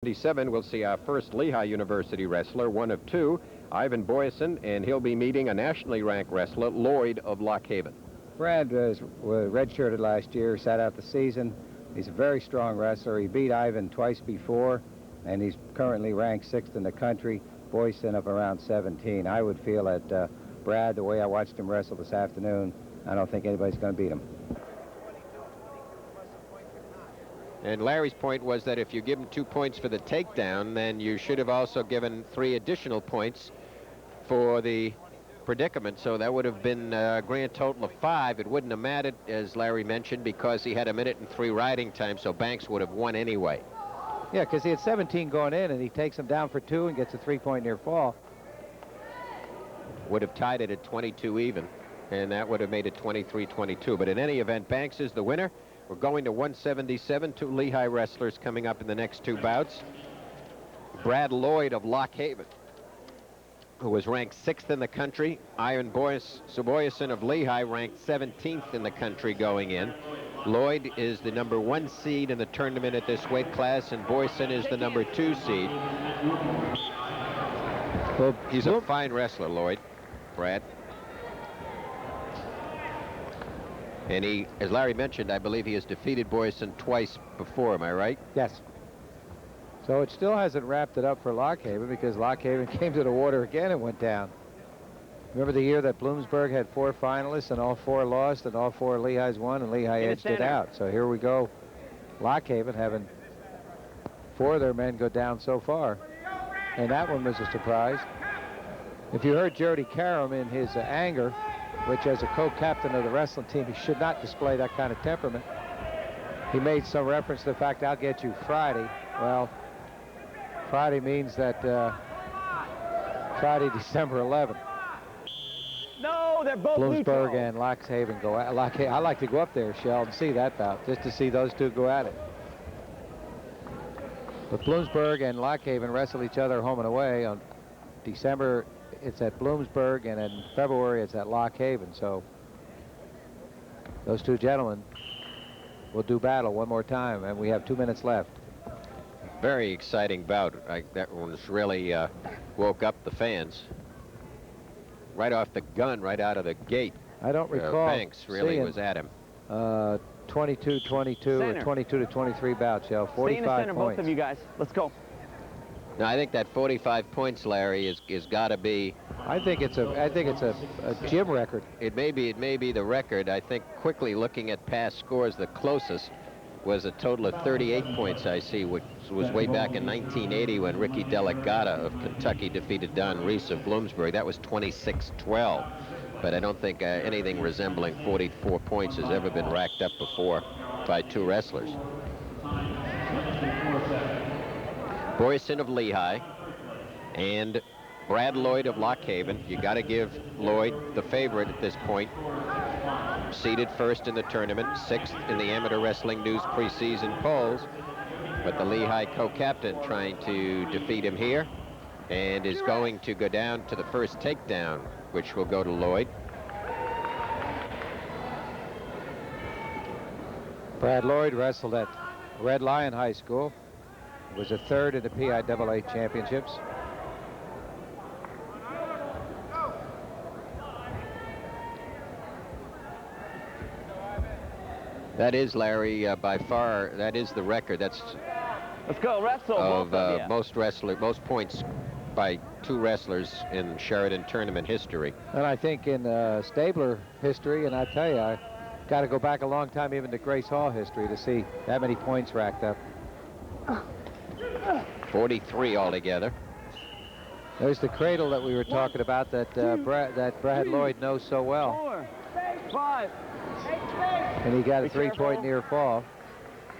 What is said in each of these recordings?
177, we'll see our first Lehigh University wrestler, one of two, Eyvind Boyesen, and he'll be meeting a nationally ranked wrestler, Lloyd of Lock Haven. Brad was redshirted last year, sat out the season. He's a very strong wrestler. He beat Eyvind twice before, and he's currently ranked 6th in the country. Boyesen of around 17. I would feel that Brad, the way I watched him wrestle this afternoon, I don't think anybody's going to beat him. And Larry's point was that if you give him 2 points for the takedown, then you should have also given 3 additional points for the predicament. So that would have been a grand total of 5. It wouldn't have mattered, as Larry mentioned, because he had 1 minute and 3 riding time, so Banks would have won anyway. Yeah, because he had 17 going in, and he takes him down for 2 and gets a 3-point near fall. Would have tied it at 22 even, and that would have made it 23-22. But in any event, Banks is the winner. We're going to 177, 2 Lehigh wrestlers coming up in the next 2 bouts. Brad Lloyd of Lock Haven, who was ranked 6th in the country. Eyvind Boyesen of Lehigh ranked 17th in the country going in. Lloyd is the number 1 seed in the tournament at this weight class, and Boyesen is the number 2 seed. Well, he's a fine wrestler, Lloyd, Brad. And he, as Larry mentioned, I believe he has defeated Boyesen twice before, am I right? Yes. So it still hasn't wrapped it up for Lock Haven, because Lock Haven came to the water again and went down. Remember the year that Bloomsburg had 4 finalists and all 4 lost and all 4 Lehighs won and Lehigh edged it out. So here we go. Lock Haven having 4 of their men go down so far. And that one was a surprise. If you heard Jody Karam in his anger, which as a co-captain of the wrestling team, he should not display that kind of temperament. He made some reference to the fact, I'll get you Friday. Well, Friday means that Friday, December 11th. No, they're both Bloomsburg neutral. and Lock Haven go at I like to go up there, Shell, and see that bout, just to see those two go at it. But Bloomsburg and Lock Haven wrestle each other home and away. On December, it's at Bloomsburg, and in February, it's at Lock Haven. So those two gentlemen will do battle one more time, and we have 2 minutes left. Very exciting bout. That one's really woke up the fans. Right off the gun, right out of the gate. I don't recall Banks really was at him. 22-22 or 22-23 bout, Shell. 45 Stay in the center, points. both of you guys. Let's go. No, I think that 45 points, Larry, is got to be. I think it's a gym record. It may be the record. I think quickly looking at past scores, the closest was a total of 38 points, I see, which was way back in 1980 when Ricky Delegata of Kentucky defeated Don Reese of Bloomsburg. That was 26-12. But I don't think anything resembling 44 points has ever been racked up before by 2 wrestlers. Boyesen of Lehigh and Brad Lloyd of Lock Haven. You got to give Lloyd the favorite at this point. Seeded first in the tournament, 6th in the Amateur Wrestling News preseason polls. But the Lehigh co-captain trying to defeat him here, and is going to go down to the first takedown, which will go to Lloyd. Brad Lloyd wrestled at Red Lion High School. Was a 3rd in the PIAA championships. That is, Larry, by far, that is the record. That's Let's go, wrestle. of most points by 2 wrestlers in Sheridan tournament history. And I think in Stabler history, and I tell you, I got to go back a long time, even to Grace Hall history, to see that many points racked up. 43 altogether. There's the cradle that we were talking about that Brad Lloyd knows so well. 4, 5. And he got a 3-point near fall.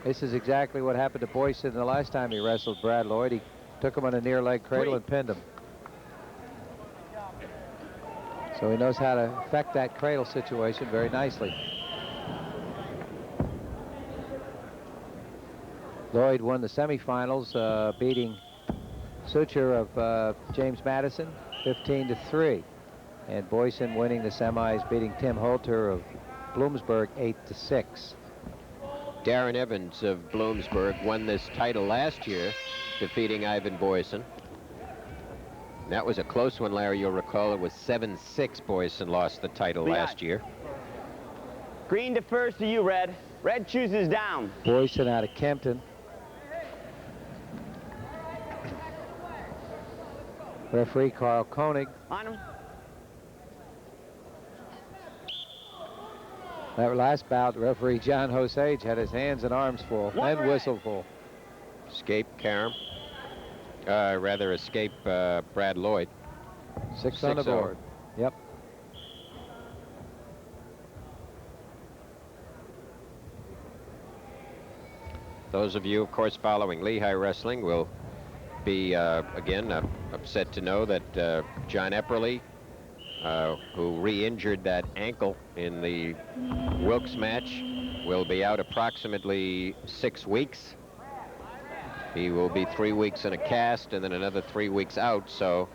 This is exactly what happened to Boyesen the last time he wrestled Brad Lloyd. He took him on a near leg cradle and pinned him. So he knows how to affect that cradle situation very nicely. Lloyd won the semifinals, beating Suture of James Madison 15-3. And Boyesen winning the semis, beating Tim Holter of Bloomsburg 8-6. Darren Evans of Bloomsburg won this title last year, defeating Eyvind Boyesen. That was a close one, Larry. You'll recall it was 7-6. Boyesen lost the title last year. Green defers to you, Red. Red chooses down. Boyesen out of Kempton. Referee Carl Koenig. On him. That last bout, referee John Osage had his hands and arms full and whistle full. Escape Karam. Rather escape Brad Lloyd. 6 on the board. Yep. Those of you, of course, following Lehigh wrestling will be, again, upset to know that John Epperly, who re-injured that ankle in the Wilkes match, will be out approximately 6 weeks. He will be 3 weeks in a cast and then another 3 weeks out. So,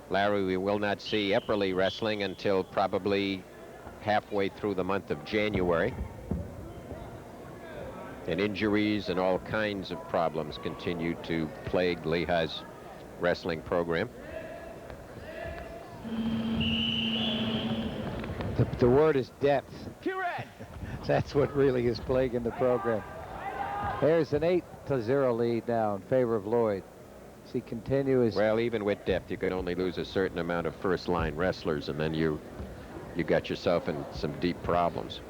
Larry, we will not see Epperly wrestling until probably halfway through the month of January. And injuries and all kinds of problems continue to plague Lehigh's wrestling program. The word is depth. Q Red. That's what really is plaguing the program. There's an 8-0 lead now in favor of Lloyd. As he continues. Well, even with depth, you can only lose a certain amount of first-line wrestlers, and then you got yourself in some deep problems.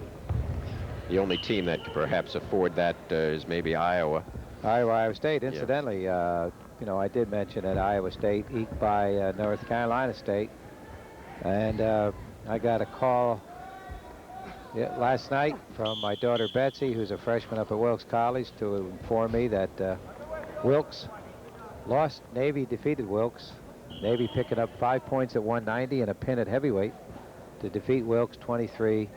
The only team that could perhaps afford that is maybe Iowa. Iowa State. Incidentally, you know, I did mention that Iowa State eked by North Carolina State. And I got a call last night from my daughter Betsy, who's a freshman up at Wilkes College, to inform me that Wilkes lost. Navy defeated Wilkes. Navy picking up 5 points at 190 and a pin at heavyweight to defeat Wilkes 21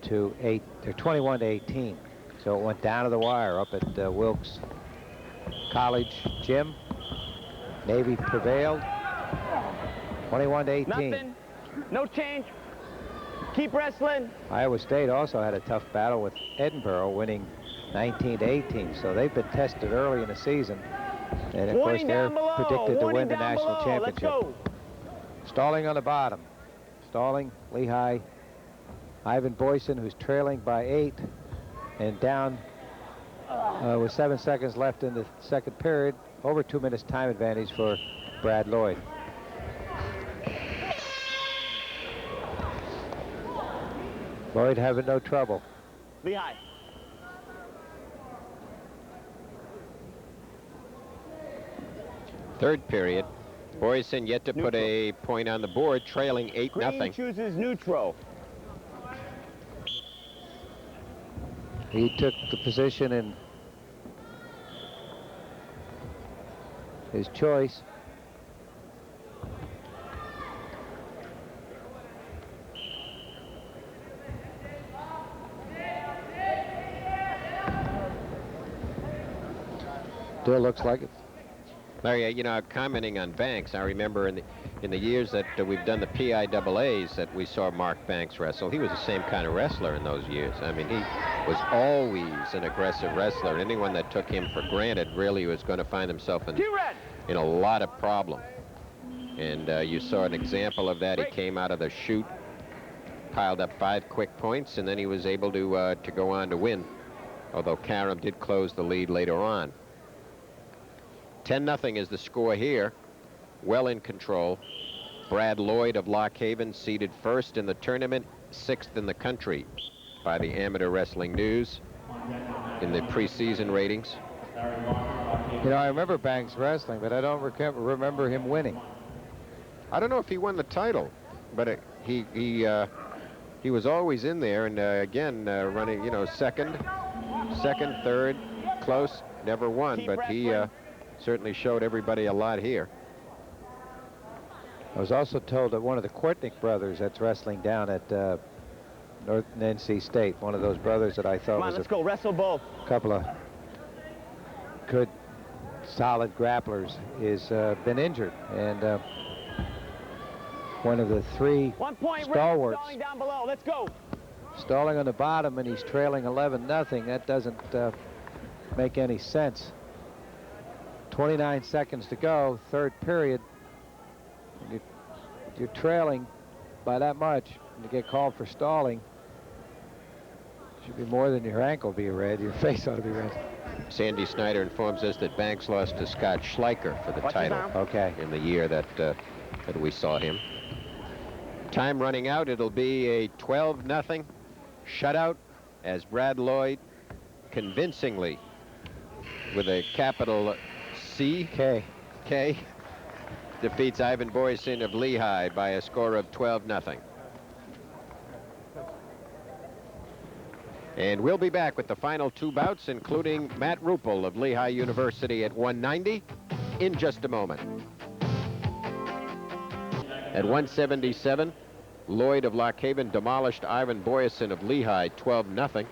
to 18. So it went down to the wire up at Wilkes College gym. Navy prevailed 21 to 18. Nothing. No change. Keep wrestling. Iowa State also had a tough battle with Edinburgh, winning 19 to 18. So they've been tested early in the season. And of course they're predicted to win the national championship. Stalling on the bottom. Stalling, Lehigh. Eyvind Boyesen, who's trailing by 8 and down with 7 seconds left in the second period. Over 2 minutes time advantage for Brad Lloyd. Lloyd having no trouble. Lehigh. Third period. Boyesen yet to put a point on the board, trailing 8-0. Green chooses neutral. He took the position in his choice. Still looks like it. Larry, you know, commenting on Banks, I remember in the years that we've done the PIAAs that we saw Mark Banks wrestle. He was the same kind of wrestler in those years. I mean, he was always an aggressive wrestler. Anyone that took him for granted really was going to find himself in a lot of problem. And you saw an example of that. He came out of the chute, piled up 5 quick points, and then he was able to go on to win, although Karam did close the lead later on. 10-0 is the score here. Well in control. Brad Lloyd of Lock Haven seated first in the tournament, 6th in the country by the Amateur Wrestling News in the preseason ratings. You know, I remember Banks wrestling, but I don't remember him winning. I don't know if he won the title, but he was always in there, and again running, you know, second, third, close, never won, but he certainly showed everybody a lot here. I was also told that one of the Kortnick brothers that's wrestling down at North NC State, one of those brothers that I thought was let's go wrestle both. A couple of good, solid grapplers, is been injured, and one of the 3 1 point stalwarts down below. Let's go. Stalling on the bottom, and he's trailing 11-0. That doesn't make any sense. 29 seconds to go, third period. You're trailing by that much, and you get called for stalling. Should be more than your ankle be red. Your face ought to be red. Sandy Snyder informs us that Banks lost to Scott Schleicher for the title. Okay. In the year that we saw him. Time running out. It'll be a 12-0 shutout as Brad Lloyd convincingly, with a capital C K, defeats Eyvind Boyesen of Lehigh by a score of 12-0. And we'll be back with the final two bouts, including Matt Ruppel of Lehigh University at 190 in just a moment. At 177, Lloyd of Lock Haven demolished Eyvind Boyesen of Lehigh 12-0.